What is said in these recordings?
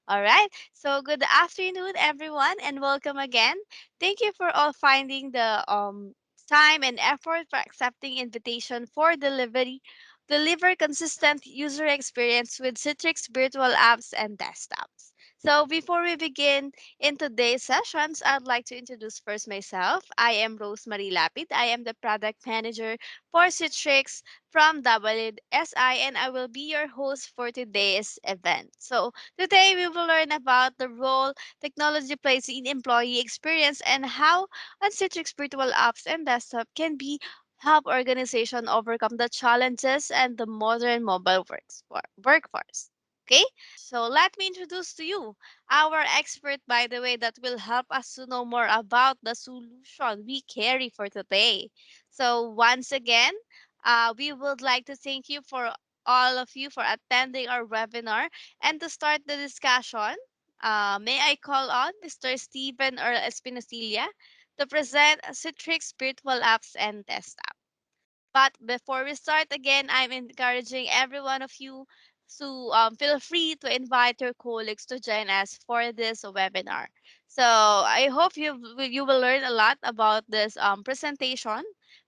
All right. So good afternoon, everyone, and welcome again. Thank you for all finding the time and effort for accepting invitation for deliver consistent user experience with Citrix virtual apps and desktops. So before we begin in today's sessions, I'd like to introduce first myself. I am Rosemary Lapid. I am the product manager for Citrix from WSI, and I will be your host for today's event. So today, we will learn about the role technology plays in employee experience and how Citrix virtual apps and desktop can be help organization overcome the challenges and the modern mobile workforce. Okay, so let me introduce to you our expert, by the way, that will help us to know more about the solution we carry for today. So once again, we would like to thank you for all of you for attending our webinar. And to start the discussion, may I call on Mr. Stephen or Espinacilla to present Citrix virtual apps and desktop. But before we start again, I'm encouraging every one of you to feel free to invite your colleagues to join us for this webinar. So I hope you will learn a lot about this presentation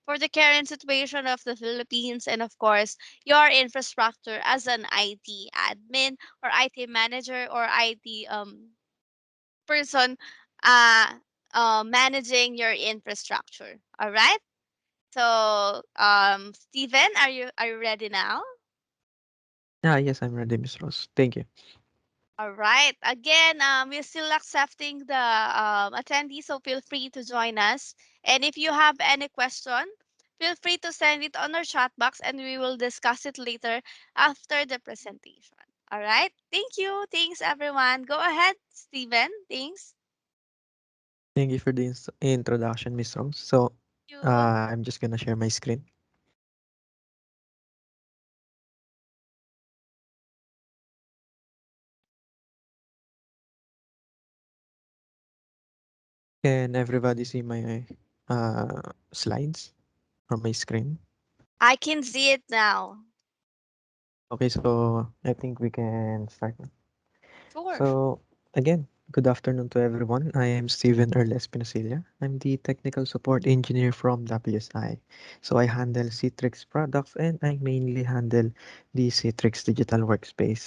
for the current situation of the Philippines and of course your infrastructure as an IT admin or IT manager or IT person uh, managing your infrastructure. All right. So, Steven, are you ready now? Yes, I'm ready, Miss Rose. Thank you. All right. Again, we're still accepting the attendees, so feel free to join us. And if you have any question, feel free to send it on our chat box, and we will discuss it later after the presentation. All right. Thank you. Thanks, everyone. Go ahead, Steven. Thanks. Thank you for the introduction, Miss Rose. So, You. I'm just gonna share my screen. Can everybody see my slides from my screen? I can see it now. Okay, so I think we can start now. Sure. So, again, good afternoon to everyone. I am Steven Erles Pinasilia. I'm the technical support engineer from WSI. So, I handle Citrix products and I mainly handle the Citrix digital workspace.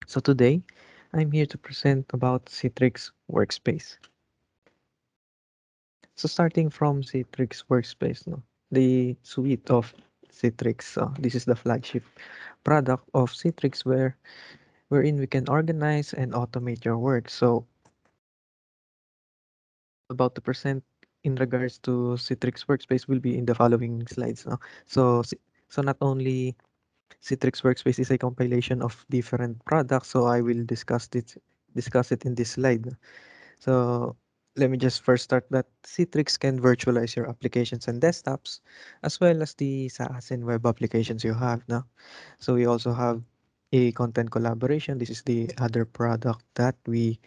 So today, I'm here to present about Citrix Workspace. So starting from Citrix Workspace, no, the suite of Citrix. This is the flagship product of Citrix wherein we can organize and automate your work. So I'm about to present in regards to Citrix Workspace will be in the following slides. No? So not only Citrix Workspace is a compilation of different products, so I will discuss it in this slide. So let me just first start that Citrix can virtualize your applications and desktops, as well as the SaaS and web applications you have now. So we also have a content collaboration. This is the other product that we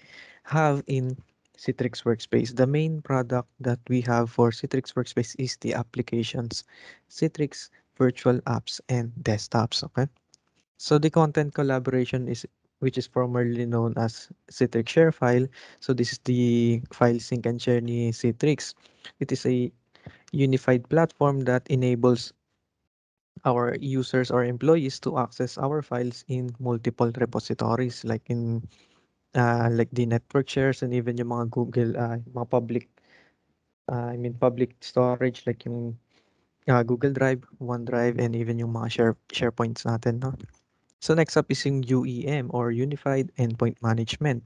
have in Citrix Workspace. The main product that we have for Citrix Workspace is the applications, Citrix virtual apps and desktops. Okay. So the content collaboration is which is formerly known as Citrix Share File. So this is the file sync and share ni Citrix. It is a unified platform that enables our users or employees to access our files in multiple repositories like the network shares and even yung mga Google mga public storage like yung Google Drive, OneDrive and even yung mga SharePoints natin, no? So next up is yung UEM or Unified Endpoint Management.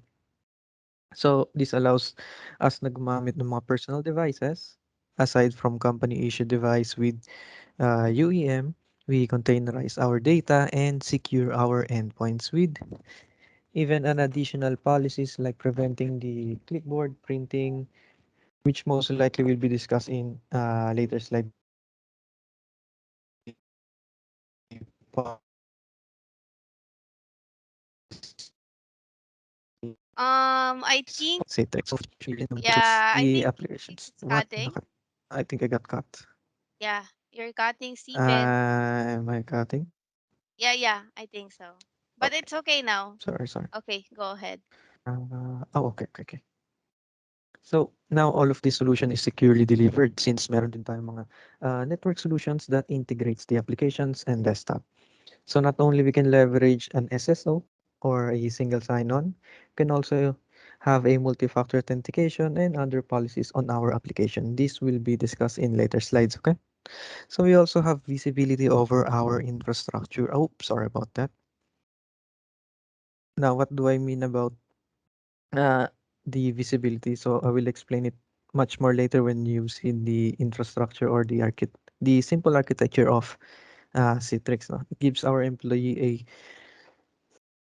So this allows us na gumamit ng mga personal devices aside from company issued device with UEM. We containerize our data and secure our endpoints with even an additional policies like preventing the clipboard printing, which most likely will be discussed in later slide I think, Citrix. yeah, I The think applications. it's What? cutting. I think I got cut. Yeah, you're cutting, Steven. Am I cutting? Yeah, yeah, I think so. But it's okay now. Sorry, sorry. Okay, go ahead. Oh, okay, okay, okay. So now all of this solution is securely delivered since meron din tayong mga network solutions that integrates the applications and desktop. So not only we can leverage an SSO or a single sign-on, we can also have a multi-factor authentication and other policies on our application. This will be discussed in later slides, okay? So we also have visibility over our infrastructure. Oh, sorry about that. Now, what do I mean about uh, the visibility? So I will explain it much more later when you see the infrastructure or the simple architecture of Citrix. No? It gives our employee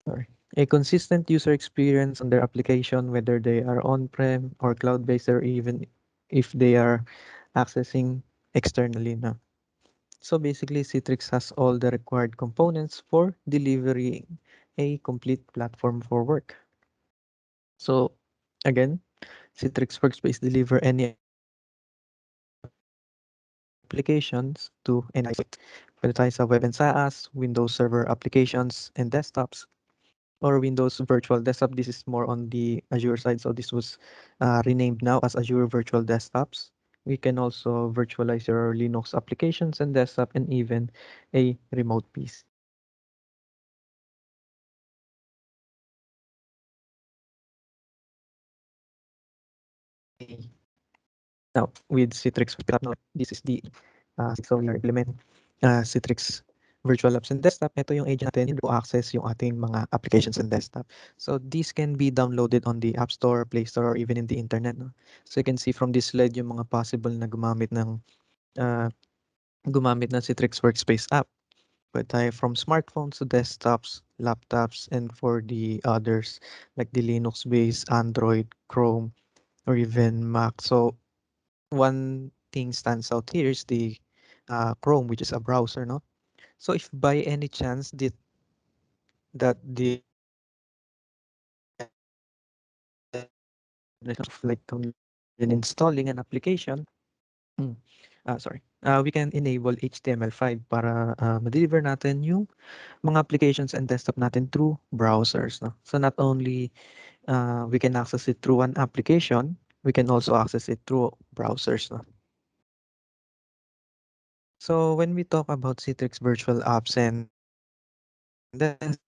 sorry, a consistent user experience on their application, whether they are on-prem or cloud-based, or even if they are accessing externally now. So basically, Citrix has all the required components for delivering a complete platform for work. So again, Citrix Workspace deliver any applications to any device, whether it is a web and SaaS, Windows Server applications and desktops, or Windows Virtual Desktop. This is more on the Azure side, so this was renamed now as Azure Virtual Desktops. We can also virtualize your Linux applications and desktop and even a remote PC. Now, with Citrix this is the so we are implement Citrix virtual apps and desktop. Ito yung agent natin to access yung ating mga applications and desktop. So this can be downloaded on the App Store, Play Store, or even in the internet. No? So you can see from this slide yung mga possible na uh, gumamit ng Citrix Workspace app. But from smartphones to desktops, laptops, and for the others like the Linux-based Android, Chrome, or even Mac. So one thing stands out here is the Chrome, which is a browser, no? So if by any chance the like when installing an application, sorry, we can enable HTML5 para ma-deliver natin yung mga applications and desktop natin through browsers, no? So not only we can access it through an application, we can also access it through browsers, no? So when we talk about Citrix virtual apps and desktop,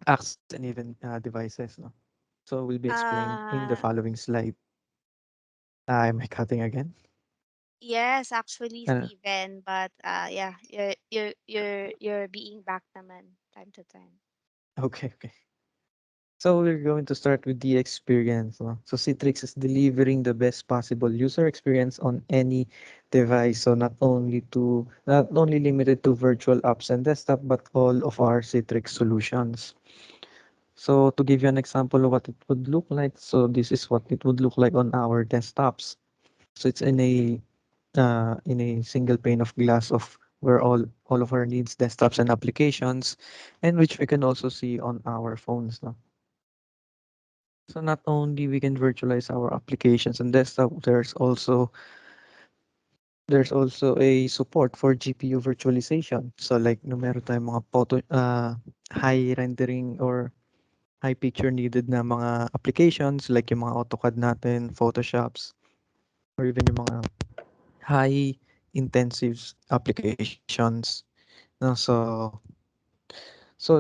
access and even devices, no? So will be explained in the Uh, following slide. Am I cutting again? yes, actually, Uh, Steven, but yeah, you're being back naman time to time. okay, okay. So we're going to start with the experience. No? So Citrix is delivering the best possible user experience on any device. So not only limited to virtual apps and desktop, but all of our Citrix solutions. So to give you an example of what it would look like, so this is what it would look like on our desktops. So it's in a single pane of glass of where all of our needs, desktops and applications, and which we can also see on our phones now. So not only we can virtualize our applications and desktop, there's also a support for GPU virtualization. So like no meron tayong mga high rendering or high picture needed na mga applications like yung mga AutoCAD natin, Photoshops, or even yung mga high intensive applications. No, so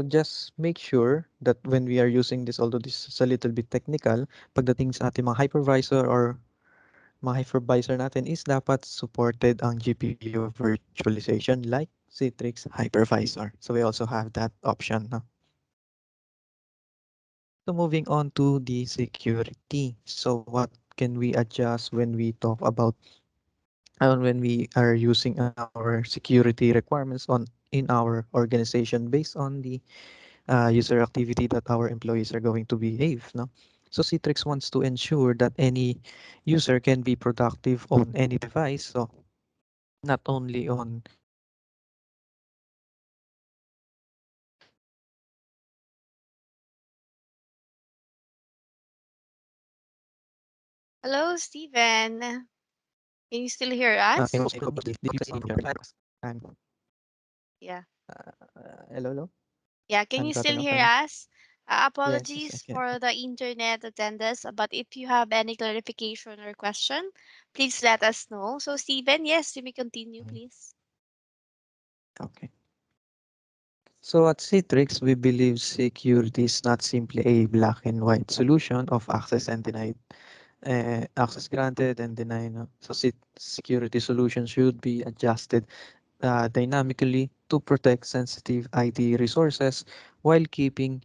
just make sure that when we are using this, although this is a little bit technical, pagdating sa ating mga hypervisor or mga hypervisor natin is dapat supported ang GPU virtualization like Citrix Hypervisor. So we also have that option. No? So moving on to the security. So what can we adjust when we talk about when we are using our security requirements in our organization based on the user activity that our employees are going to behave, no? So Citrix wants to ensure that any user can be productive on any device. So not only on Hello, Steven. Can you still hear Can you us? also improve the frequency on your items? Yeah. Hello, hello. Yeah, can I'm you still cutting off hear again. us? Yes, yes, I Apologies can. for the internet attendance, but if you have any clarification or question, please let us know. So, Steven, yes, you may continue, Mm, please. okay. So at Citrix, we believe security is not simply a black and white solution of access and denied, access granted and denied. No? So security solutions should be adjusted dynamically to protect sensitive IT resources while keeping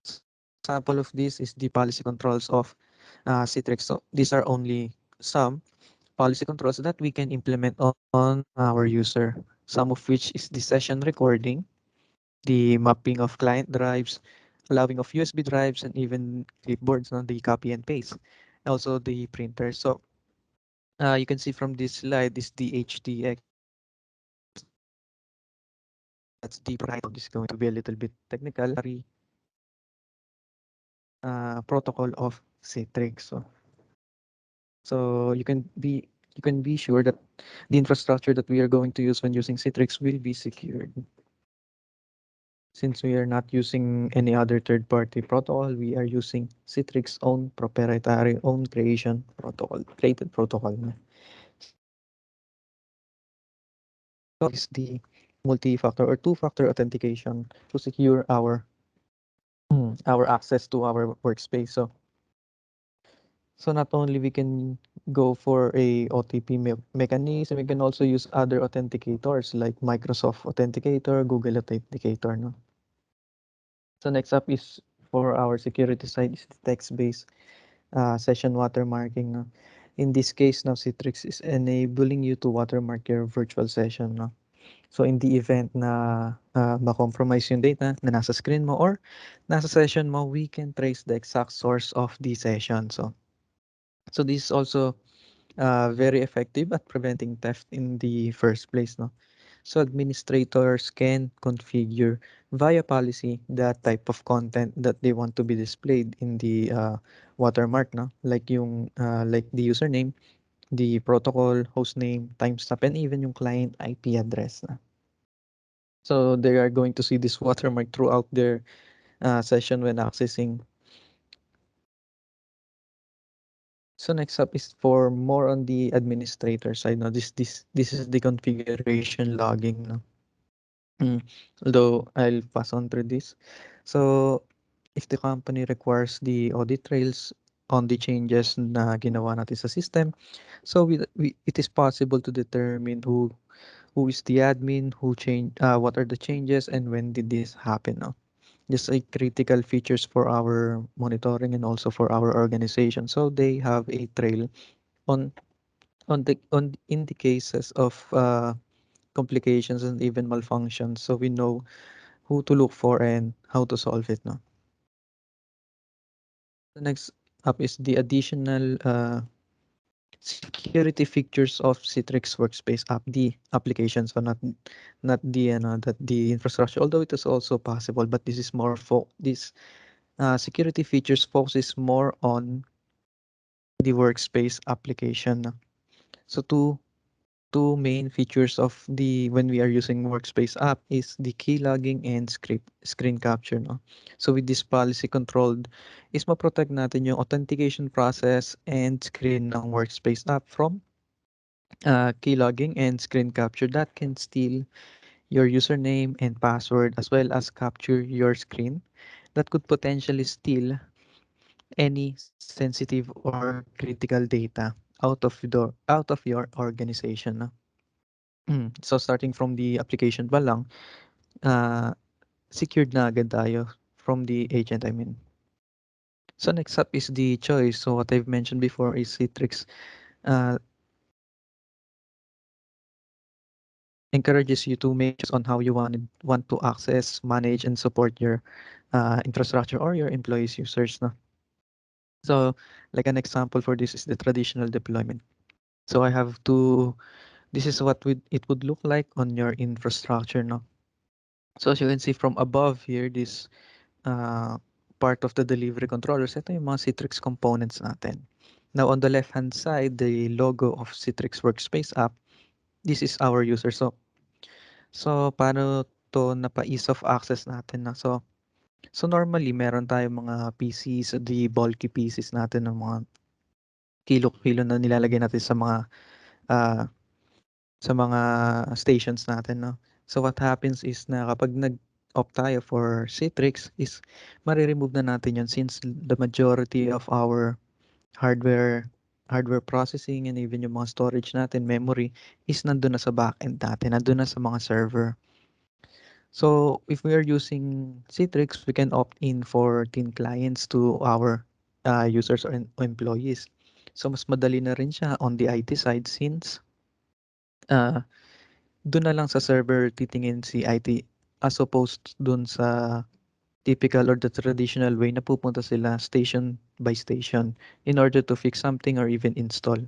So an example of this is the policy controls of Citrix. So these are only some policy controls that we can implement on our user. Some of which is the session recording, the mapping of client drives, allowing of USB drives, and even clipboards on the copy and paste. Also the printer. So you can see from this slide is the HTX. That's the protocol. This is going to be a little bit technical. Protocol of Citrix. So you can be sure that the infrastructure that we are going to use when using Citrix will be secured. Since we are not using any other third-party protocol, we are using Citrix own proprietary own creation protocol, created protocol. Na. So is the multi-factor or two-factor authentication to secure our access to our workspace. So not only we can go for a OTP mechanism, we can also use other authenticators like Microsoft Authenticator, Google Authenticator. No? So next up is for our security side is the text-based session watermarking. No? In this case, now Citrix is enabling you to watermark your virtual session. No? So in the event na ma-compromise yung data na nasa screen mo or nasa session mo, we can trace the exact source of the session. So this is also very effective at preventing theft in the first place. No? So administrators can configure via policy that type of content that they want to be displayed in the watermark, no? Like the username, the protocol, hostname, timestamp, and even yung client IP address. Na. So they are going to see this watermark throughout their session when accessing. So next up is for more on the administrator side. No, this is the configuration logging. No, although I'll pass on through this. So if the company requires the audit trails on the changes na ginawa natin sa system, so it is possible to determine who is the admin, what are the changes, and when did this happen. No? Just a critical features for our monitoring and also for our organization. So they have a trail on on in the cases of complications and even malfunctions, so we know who to look for and how to solve it. No, the next up is the additional security features of Citrix Workspace app, the applications, so not the that the infrastructure. Although it is also possible, but this is more for this security features focuses more on the workspace application. No? So two main features of the when we are using workspace app is the key logging and screen capture, no? So with this policy controlled is ma-protect natin yung authentication process and screen ng workspace app from key logging and screen capture that can steal your username and password as well as capture your screen that could potentially steal any sensitive or critical data out of your organization, no? So starting from the application pa lang, uh, secured na agad tayo from the agent, I mean. So next up is the choice. So what I've mentioned before is Citrix uh, encourages you to make choices on how you want to access, manage, and support your infrastructure or your employees' users. No? So like an example for this is the traditional deployment. So I have to, this is what it would look like on your infrastructure. No? So as you can see from above here, this uh, part of the delivery controllers, ito yung mga Citrix components natin. Now, on the left-hand side, the logo of Citrix Workspace app, this is our user. So paano to napa-ease of access natin na? So normally, meron tayong mga PCs, the bulky PCs natin ng mga kilo-kilo na nilalagay natin ah, sa mga stations natin, no? So what happens is na kapag nag-opt tayo for Citrix is mare-remove na natin yun since the majority of our hardware hardware processing and even yung mga storage natin, memory, is nandun na sa backend natin, nandun na sa mga server. So if we are using Citrix, we can opt in for thin clients to our users or employees. So mas madali na rin siya on the IT side since uh, doon na lang sa server titingin si IT as opposed dun sa typical or the traditional way na pupunta sila station by station in order to fix something or even install.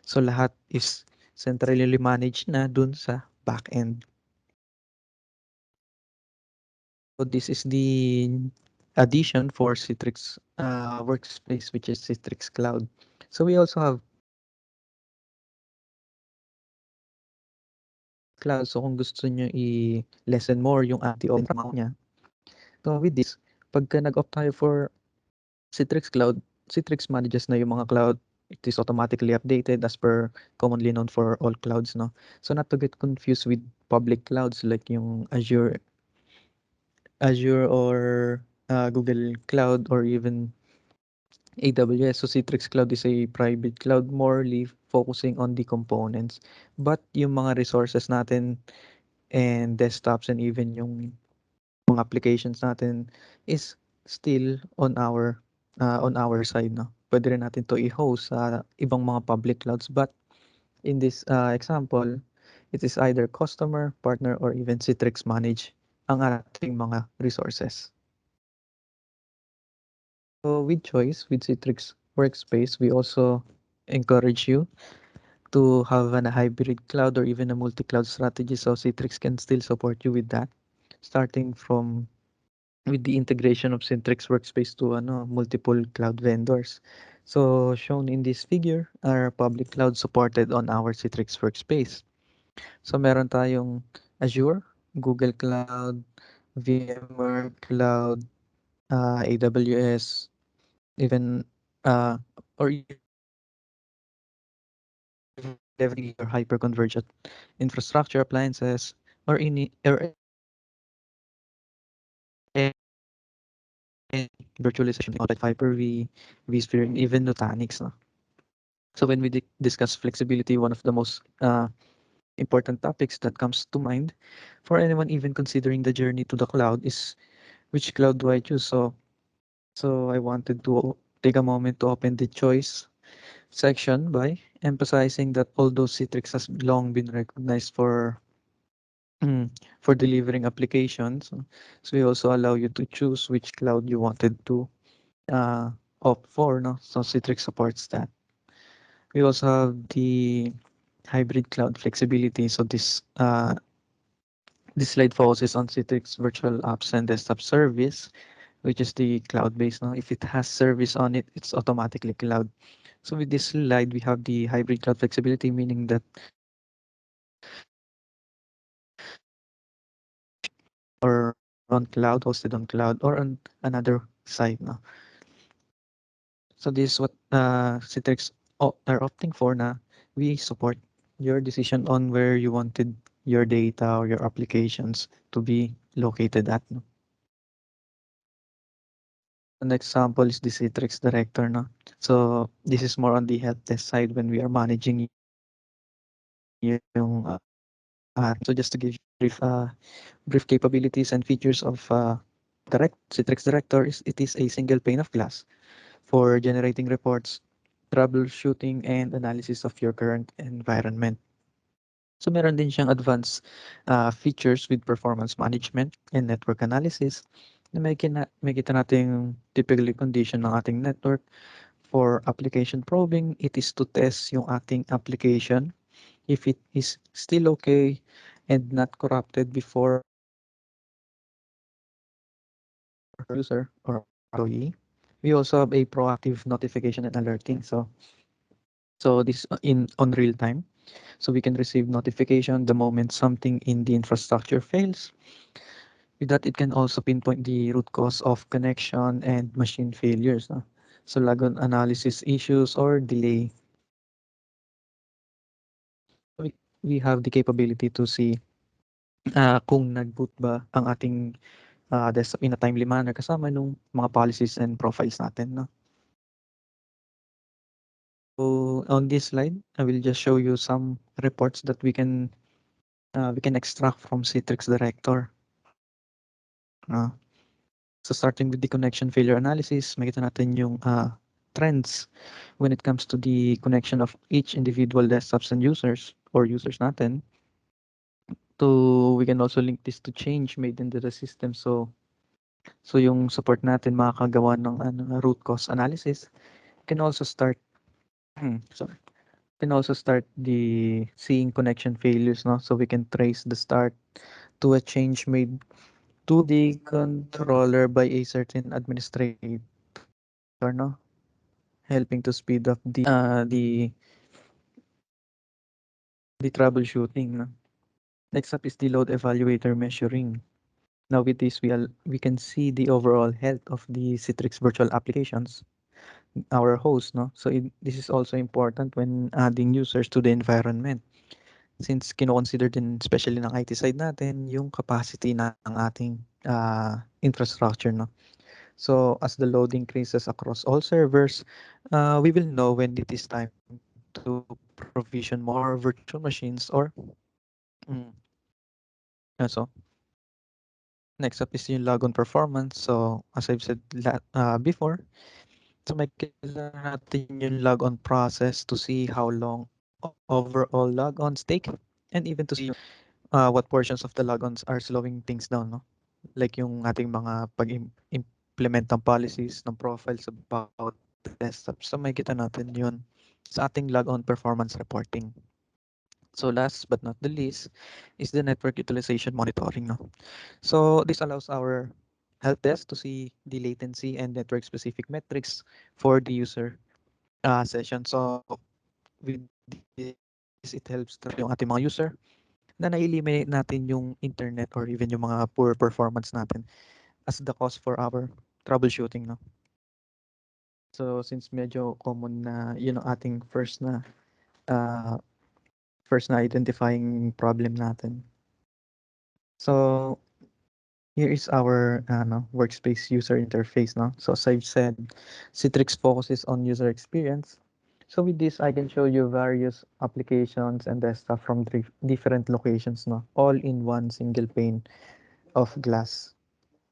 So lahat is centrally managed na dun sa backend. So this is the addition for Citrix Workspace, which is Citrix Cloud. So we also have cloud. So kung gusto nyo i-lessen more yung anti-open amount niya. So with this, pagka nag-opt tayo for Citrix Cloud, Citrix manages na yung mga cloud. It is automatically updated as per commonly known for all clouds, no? So not to get confused with public clouds like yung Azure or Google Cloud or even AWS. So Citrix Cloud is a private cloud morely focusing on the components. But yung mga resources natin and desktops and even yung mga applications natin is still on our side, no. Pwede rin natin to i-host sa ibang mga public clouds, but in this example, it is either customer, partner, or even Citrix manage ang ating mga resources. So with choice, with Citrix Workspace, we also encourage you to have a hybrid cloud or even a multi-cloud strategy, so Citrix can still support you with that, starting from with the integration of Citrix Workspace to multiple cloud vendors. So shown in this figure are public cloud supported on our Citrix Workspace. So meron tayong Azure, Google Cloud, VMware Cloud, AWS, even or even leveraging your hyper-converged infrastructure appliances or any virtualization like Hyper-V, vSphere, and even Nutanix. No? So when we discuss flexibility, one of the most important topics that comes to mind for anyone even considering the journey to the cloud is which cloud do I choose? So I wanted to take a moment to open the choice section by emphasizing that although Citrix has long been recognized for for delivering applications, so we also allow you to choose which cloud you wanted to uh, opt for. No, so Citrix supports that. We also have the hybrid cloud flexibility. So this slide focuses on Citrix Virtual Apps and Desktop Service, which is the cloud-based. Now, if it has service on it, it's automatically cloud. So with this slide, we have the hybrid cloud flexibility, meaning that or on cloud, hosted on cloud, or on another site. No? So this is what Citrix are opting for na we support your decision on where you wanted your data or your applications to be located at. No? An example is the Citrix Director. No? So this is more on the help desk side when we are managing yung so just to give you brief capabilities and features of Citrix Director is it is a single pane of glass for generating reports, troubleshooting, and analysis of your current environment. So meron din siyang advanced features with performance management and network analysis na may kita nating typically condition ng ating network. For application probing, it is to test yung ating application if it is still okay and not corrupted before user or our employee. We also have a proactive notification and alerting. So this in on real time. So we can receive notification the moment something in the infrastructure fails. With that, it can also pinpoint the root cause of connection and machine failures. No? So logon analysis issues or delay. We have the capability to see kung nag-boot ba ang ating desktop in a timely manner kasama nung mga policies and profiles natin. No? So on this slide, I will just show you some reports that we can extract from Citrix Director. Uh, so starting with the connection failure analysis, makita natin yung trends when it comes to the connection of each individual desktops and users or users natin. We can also link this to change made into the system. So yung support natin makakagawa ng root cause analysis. Can also start sorry. Can also start the seeing connection failures, no? So we can trace the start to a change made to the controller by a certain administrator, no? Helping to speed up the troubleshooting, no? Next up is the load evaluator measuring. Now with this, we can see the overall health of the Citrix virtual applications, our host, no? So this is also important when adding users to the environment. Since kino-consider din especially ng IT side natin yung capacity ng ating infrastructure, no? So as the load increases across all servers, we will know when it is time to provision more virtual machines or mm, so next up is yung log on performance. So as I've said before, so makikita natin yung log on process to see how long overall logons take and even to see what portions of the logons are slowing things down, no? Like yung ating mga pag-implement ng policies ng profiles about desktop. So makikita natin yun sa ating log on performance reporting. So last but not the least is the network utilization monitoring, no? So this allows our help desk to see the latency and network specific metrics for the user session. So with this, it helps track yung ating mga user na na-eliminate natin yung internet or even yung mga poor performance natin as the cause for our troubleshooting, no? So since medyo common na yun ang ating uh, first na identifying problem natin. So here is our no, workspace user interface, no? So as I've said, Citrix focuses on user experience. So with this, I can show you various applications and desktop from different locations, no? All in one single pane of glass.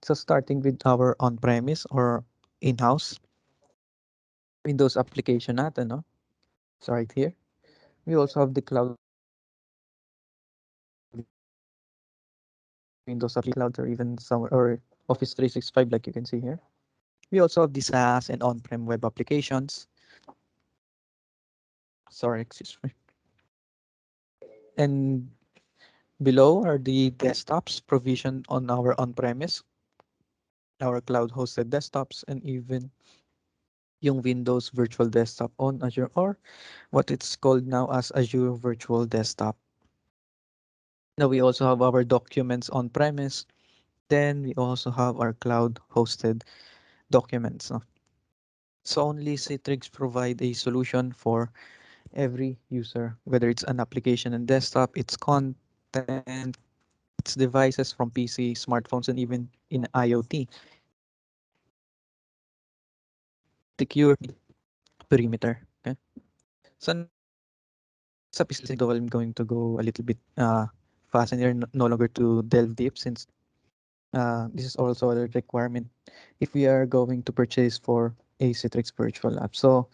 So starting with our on-premise or in-house Windows application natin, no? So right here. We also have the cloud application like Windows Cloud or even some or Office 365 like you can see here. We also have the SaaS and on-prem web applications. Sorry, excuse me. And below are the desktops provisioned on our on-premise, our cloud-hosted desktops, and even yung Windows Virtual Desktop on Azure or what it's called now as Azure Virtual Desktop. Now we also have our documents on-premise. Then we also have our cloud-hosted documents. No? So only Citrix provide a solution for every user, whether it's an application and desktop, its content, its devices from PC, smartphones, and even in IoT. Secure perimeter. Okay. So next up is listening, though I'm going to go a little bit fast and here, no longer to delve deep since this is also a requirement if we are going to purchase for a Citrix virtual app. So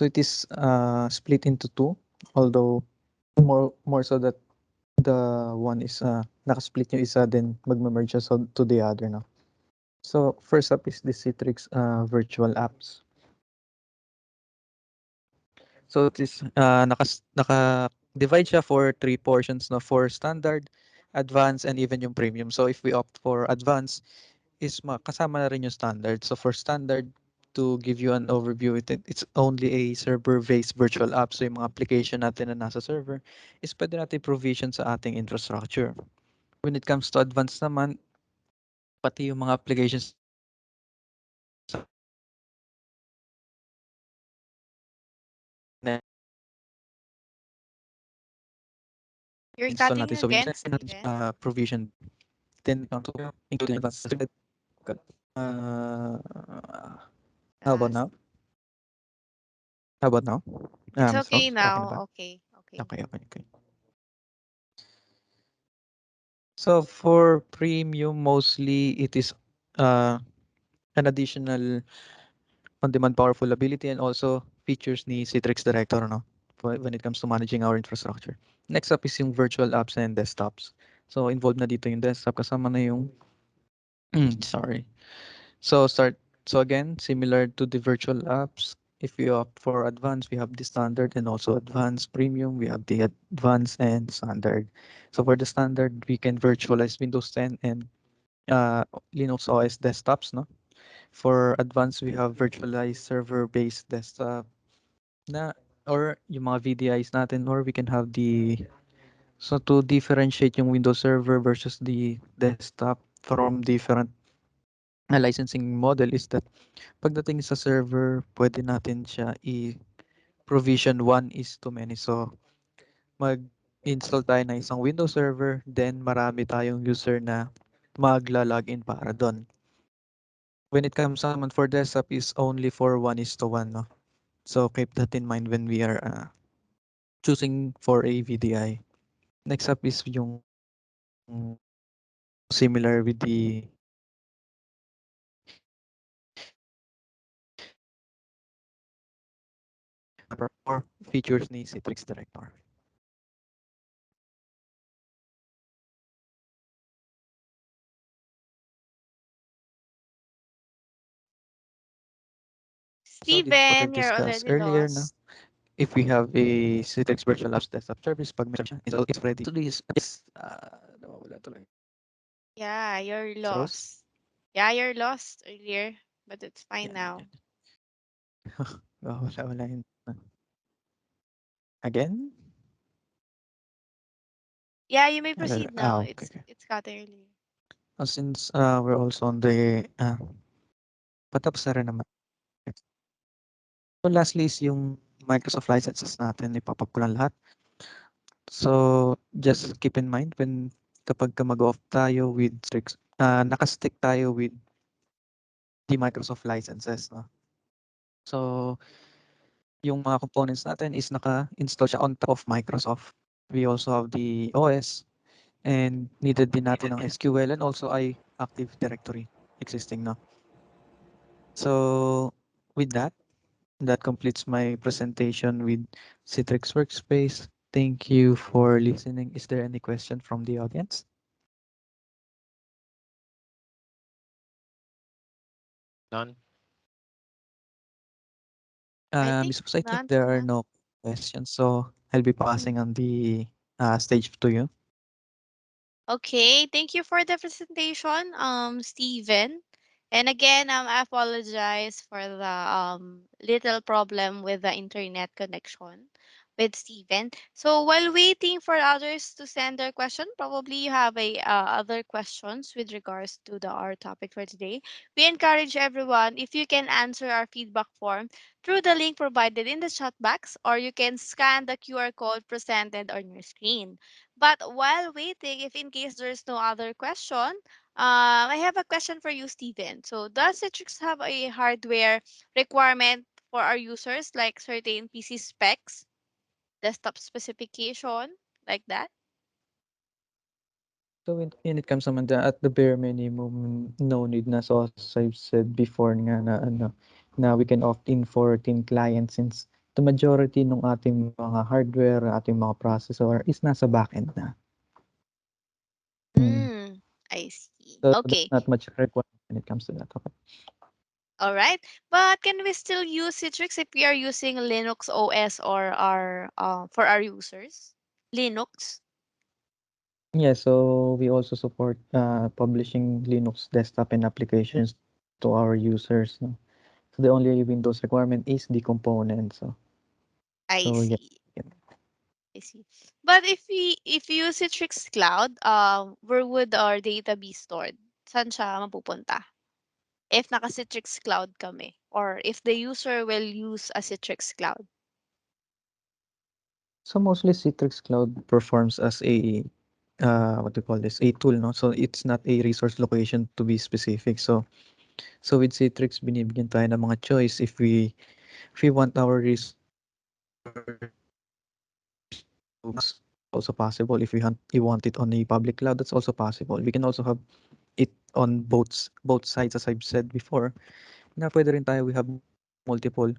it is split into two, although more so that the one is nakasplit yung isa then magme-merge siya to the other now. So first up is the Citrix virtual apps. So it is naka-divide siya for three portions, no, for standard, advanced, and even yung premium. So if we opt for advanced, is kasama na rin yung standard. So for standard, to give you an overview, it's only a server-based virtual app. So yung mga application natin na nasa server is pwede natin provision sa ating infrastructure. When it comes to advanced naman, pati yung mga applications natin na nasa server, You're install cutting natin sa Windows again, 10, pwede natin Steven. provision. Then including advanced server. How about Yes. now? How about now? It's Miss okay Rose, okay na ba? now. Okay. Okay. Okay, okay, okay. So for premium, mostly it is uh, an additional on-demand powerful ability and also features ni Citrix Director, no? When it comes to managing our infrastructure. Next up is yung virtual apps and desktops. So involved na dito yung desktop kasama na yung sorry. So start so again, similar to the virtual apps, if you opt for advanced, we have the standard and also advanced premium, we have the advanced and standard. So for the standard, we can virtualize Windows 10 and uh, Linux OS desktops, no? For advanced, we have virtualized server-based desktop na or yung mga VDIs natin or we can have the so to differentiate yung Windows Server versus the desktop from different licensing model is that pagdating sa server, pwede natin siya i-provision one is too many. So mag-install tayo ng isang Windows Server, then marami tayong user na magla-login para doon. When it comes naman for desktop is only for 1:1, no? So keep that in mind when we are choosing for a VDI. Next up is yung similar with the or features ni Citrix Director. So this is what Steven, I've you're discussed already earlier na lost. if we have a Citrix Virtual Apps desktop service, pag may siya, it's ready. So this is, nawawala tuloy. Yeah, you're Miss Rose? lost. Yeah, you're lost earlier, but it's fine Yan, yan, now. yan. Wala yun. Again? Yeah, you may Wala, proceed now. okay, okay. It's cut earlier. Since we're also on the, patapos na rin naman. So lastly is yung Microsoft licenses natin, ipapag ko lang lahat. So just keep in mind when kapag ka mag-off tayo with Citrix, nakastick tayo with the Microsoft licenses, no? So yung mga components natin is naka-install siya on top of Microsoft. We also have the OS and needed din natin ng SQL and also ay Active Directory existing, no? So with that, that completes my presentation with Citrix Workspace. Thank you for listening. Is there any question from the audience? None. I think Miss Rose, I think none there for are now. no questions, so I'll be passing on the stage to you. Okay, thank you for the presentation, Steven. And again, I apologize for the little problem with the internet connection with Steven. So while waiting for others to send their question, probably you have a other questions with regards to the our topic for today. We encourage everyone if you can answer our feedback form through the link provided in the chat box, or you can scan the QR code presented on your screen. But while waiting, if in case there's no other question, I have a question for you, Steven. So, does Citrix have a hardware requirement for our users, like certain PC specs, desktop specification, like that? So when it comes naman at the bare minimum, no need na. So as I've said before nga na ano, na we can opt in for thin client since the majority ng ating mga hardware, ating mga processor is nasa backend na. Mm. Mm, I see. So there's Okay. not much requirement when it comes to that. Okay. All right. But can we still use Citrix if we are using Linux OS or our for our users? Linux. Yeah, so we also support publishing Linux desktop and applications to our users. No? So the only Windows requirement is the component. So I yeah. see. I see. But if you use Citrix Cloud, where would our data be stored? Saan siya mapupunta? If naka-Citrix Cloud kami, or if the user will use a Citrix Cloud. So mostly Citrix Cloud performs as a what do you call this? A tool, no? So it's not a resource location to be specific. So with Citrix binibigyan tayo ng mga choice if we want our resource to also possible. If we want it on a public cloud, that's also possible. We can also have it on both sides as I've said before. Na pwede rin tayo we have multiple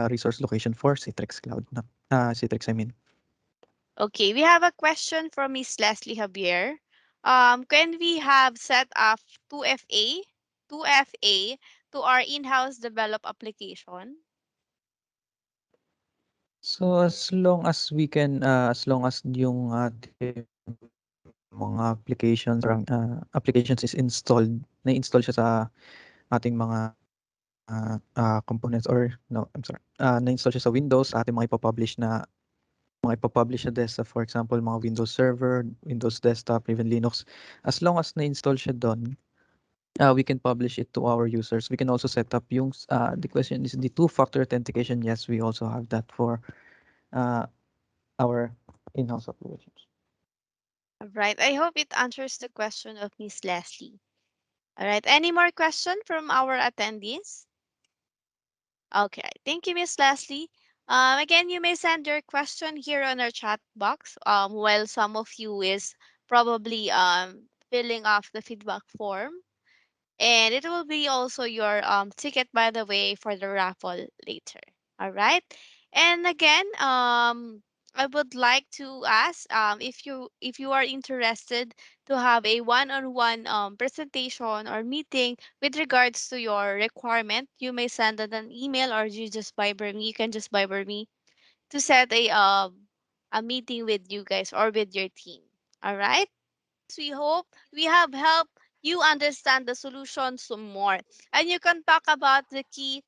resource location for Citrix Cloud na Citrix I mean. Okay, we have a question from Miss Leslie Javier. Can we have set up 2FA, 2FA to our in-house developed application? So as long as yung ating mga applications is na-install siya sa ating mga components or no, I'm sorry. Na-install siya sa Windows, ating mga ipa-publish sa desktop, for example, mga Windows Server, Windows Desktop, even Linux. As long as na-install siya doon, we can publish it to our users. We can also set up the question is the two-factor authentication. Yes, we also have that for uh, our in-house applications. All right, I hope it answers the question of Miss Leslie. All right, any more question from our attendees? Okay, thank you, Miss Leslie. Again, you may send your question here on our chat box. While some of you is probably filling off the feedback form, and it will be also your ticket, by the way, for the raffle later. All right. And again, I would like to ask if you are interested to have a one-on-one presentation or meeting with regards to your requirement, you may send an email or you just Viber me. You can just Viber me to set a meeting with you guys or with your team. All right. We hope we have helped you understand the solution some more. And you can talk about the key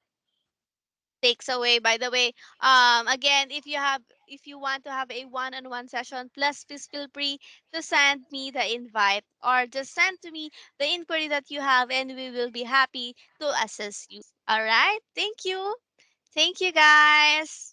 takes away. By the way, again, if you want to have a one-on-one session, please feel free to send me the invite or just send to me the inquiry that you have and we will be happy to assist you. All right. Thank you. Thank you guys.